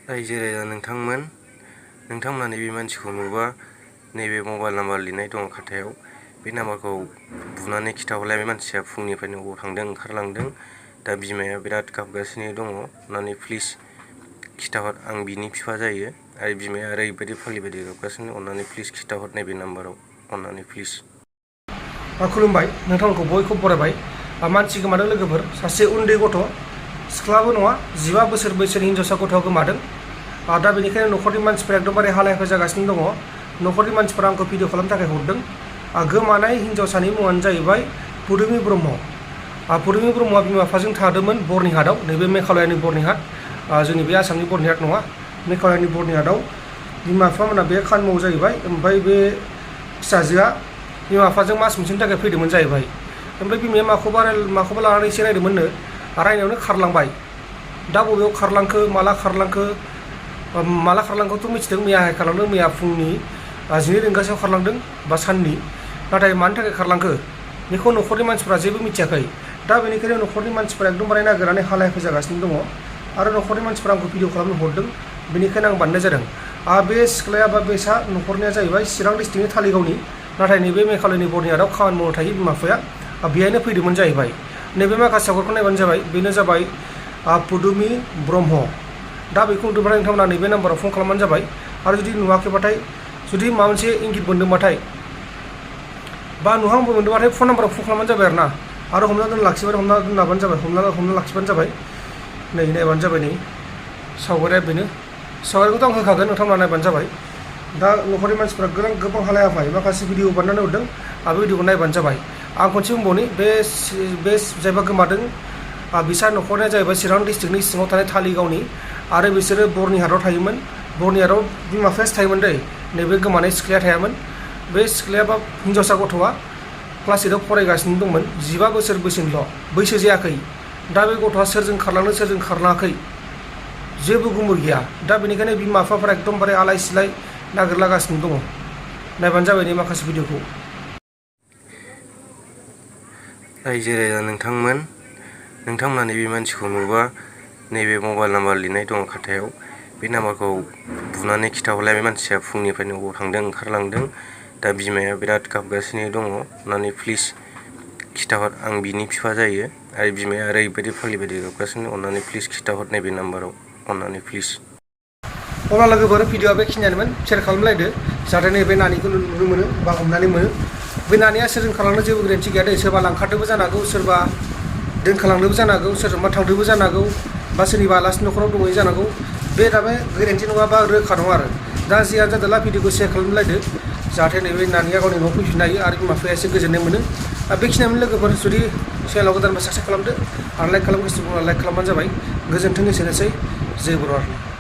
रायजो राजा नोंथांमोना नैबे मानसिखौ नुबा नैबे मबाइल नाम्बार लिरनाय दं खाथायाव बे नाम्बारखौ बुनानै खिथाहरलाय बे मानसिया फुंनिफ्रायनो अबाव थांदों ओंखारलांदों दा बिमाया बिराद गाबगासिनो दङ अन्नानै प्लिज खिथाहर आं बिनि बिफा जायो आरो बिमाया ओरैबायदि फाग्लिबायदि गाबगासिनो अन्नानै प्लिज खिथाहर नैबे नाम्बाराव अन्नानै प्लिज। खुलुमबाय नोंथांमोनखौ बयखौबो बरायबाय। मानसि गोमादों लोगोफोर, सासे उन्दै गथ' सिख्लाबो नङा 15 बोसोर बैसोनि हिनजावसा गथ'आ गोमादों। दा बेनिखायनो न'खरनि मानसिफोरा एकदमबारे हालाय हाफाय जागासिनो दङ। न'खरनि मानसिफोरा आंखौ भिडिअ खालामनो थाखाय हरदों। गोमानाय हिनजावसानि मुङानो जाहैबाय पुदुमि ब्रह्म। पुदुमि ब्रह्मआ बिमा बिफाजों थादोंमोन बर्निहाटआव, नैबे मेघालयानि बर्निहाट, जोंनि बे आसामनि बर्निहाट नङा, मेघालयानि बर्निहाटआव बिमा बिफामोना बे खामानि मावो जाहैबाय। ओमफ्राय बे फिसाजोआ बिमा बिफाजों मास मोनसेनि थाखाय फैदोंमोन जाहैबाय। ओमफ्राय बिमाया माखौबा लानानै एसे नायदोंमोननो, रायनायावनो खारलांबाय। दा बबेयाव खारलांखो माला खारलांखोथ' मिथिदों, मैयाहाय खारलांदों, मैया फुंनि 12 रिंगासोआव खारलांदों बा साननि। नाथाय मानि थाखाय खारलांखो बेखौ न'खरनि मानसिफ्रा जेबो मिथियाखै। दा बेनिखायनो न'खरनि मानसिफ्रा एकदमबारे नागिरनानै हालाय हाफाय जागासिनो दङ आरो न'खरनि मानसिफ्रा आंखौ भिडिअ खालामनो हरदों, बेनिखायनो आं बानायनाय जादों। बे सिख्लाया बा बेसा न'खरनिया जाहैबाय चिरां डिस्ट्रिक्टनि थालिगावनि, नाथाय नैबे मेघालयनि बर्निहाटआव खामानि मावनो थायो बिमा बिफाया, बेहायनो फैदोंमोन जाहैबाय। नैबे माखासे सावगारिखौ नायबानो जाबाय, बेनो जाबाय पुदुमि ब्रह्म। दा बेखौ नुदोंबाथाय नोंथांमोना नैबे नाम्बाराव फन खालामबानो जाबाय। आरो जुदि नुवाखैबाथाय, जुदि माबा मोनसे इंगित मोनदोंबाथाय बा नुहांबो मोनदोंबाथाय फन नाम्बाराव फन खालामबानो जाबाय आरो ना। आरो हमना दोनलाबानो जाबाय, हमना लाखिबानो जाबाय। नै नायबानो जाबाय, नै सावगारिया बेनो। सावगारिखौथ' आं होखागोन, नोंथांमोना नायबानो जाबाय। दा न'खरनि मानसिफ्रा गोबां हालाय हाफाय माखासे भिडिअ बानायनानै हरदों, बे भिडिअखौ नायबानो जाबाय। आं खनसे बुंबावनि, बे जायबा गोमादों बिसा न'खरनिया जाहैबाय चिरां डिस्ट्रिक्टनि सिङाव थानाय थालिगावनि, आरो बिसोरो बर्निहाटआव थायोमोन। बर्निहाटआव बिमा बिफायासो थायोमोन दै, नैबे गोमानाय सिख्लाया थायामोन। बे सिख्लाया बा हिनजावसा गथ'आ क्लास 8आव फरायगासिनो दंमोन, 15 बोसोर बैसोनिल', बैसो जायाखै। दा बे गथ'आ सोरजों खारलांदों सोरजों खारलाङाखै जेबो गुमुर गैया। दा बेनिखायनो बिमा बिफाफोरा एकदमबारे आलाय सिलाय नागिरलागासिनो दङ। नायबानो जाबाय नै माखासे भिडिअखौ। रायजो राजा नोंथांमोना नैबे मानसिखौ नुबा नैबे मबाइल नाम्बार लिरनाय दं खाथायाव बे नाम्बारखौ बुनानै खिथाहरलाय बे मानसिया फुंनिफ्रायनो अबाव थांदों ओंखारलांदों दा बिमाया बिराद गाबगासिनो दङ अन्नानै प्लिज खिथाहर आं बिनि बिफा जायो आरो बिमाया ओरैबायदि फाग्लिबायदि गाबगासिनो अन्नानै प्लिज खिथाहर नैबे नाम्बाराव अन्नानै प्लिज। अब्ला लोगोफोर भिडिअआ बेखिनियानोमोन, शेयार खालामलायदो जाहाथे नैबे नानिखौ नुनो मोनो बा हमनानै मोनो। बे नानिया सोरजों खालामनो जेबो गोरोन्थि गैया दै, सोरबा लांखारदोंबो जानो हागौ, सोरबा दोनखालांदोंबो जानो हागौ, सोरजोंबा थांदोंबो जानो हागौ, बा सोरनिबा आलासि न'खराव दंहैयो जानो हागौ। बे दाबो गोरोन्थि नङा बा रोखा नङा आरो। दा जियानो जादोंला भिडिअखौ शेयार खालामलायदो जाहाथे नैबे नानिया गावनि न'आव फैफिननो हायो आरो बिमा बिफाया एसे गोजोननाय मोनो। बेखिनियानो लोगोफोर, जुदि चेनेलाव गोदानबा साबस्क्राइब खालामदो आरो लाइक खालामनो गोसो दंब्ला लाइक खालामबानो जाबाय। गोजोन्थों, एसेनोसै, जय बर' आर्मि।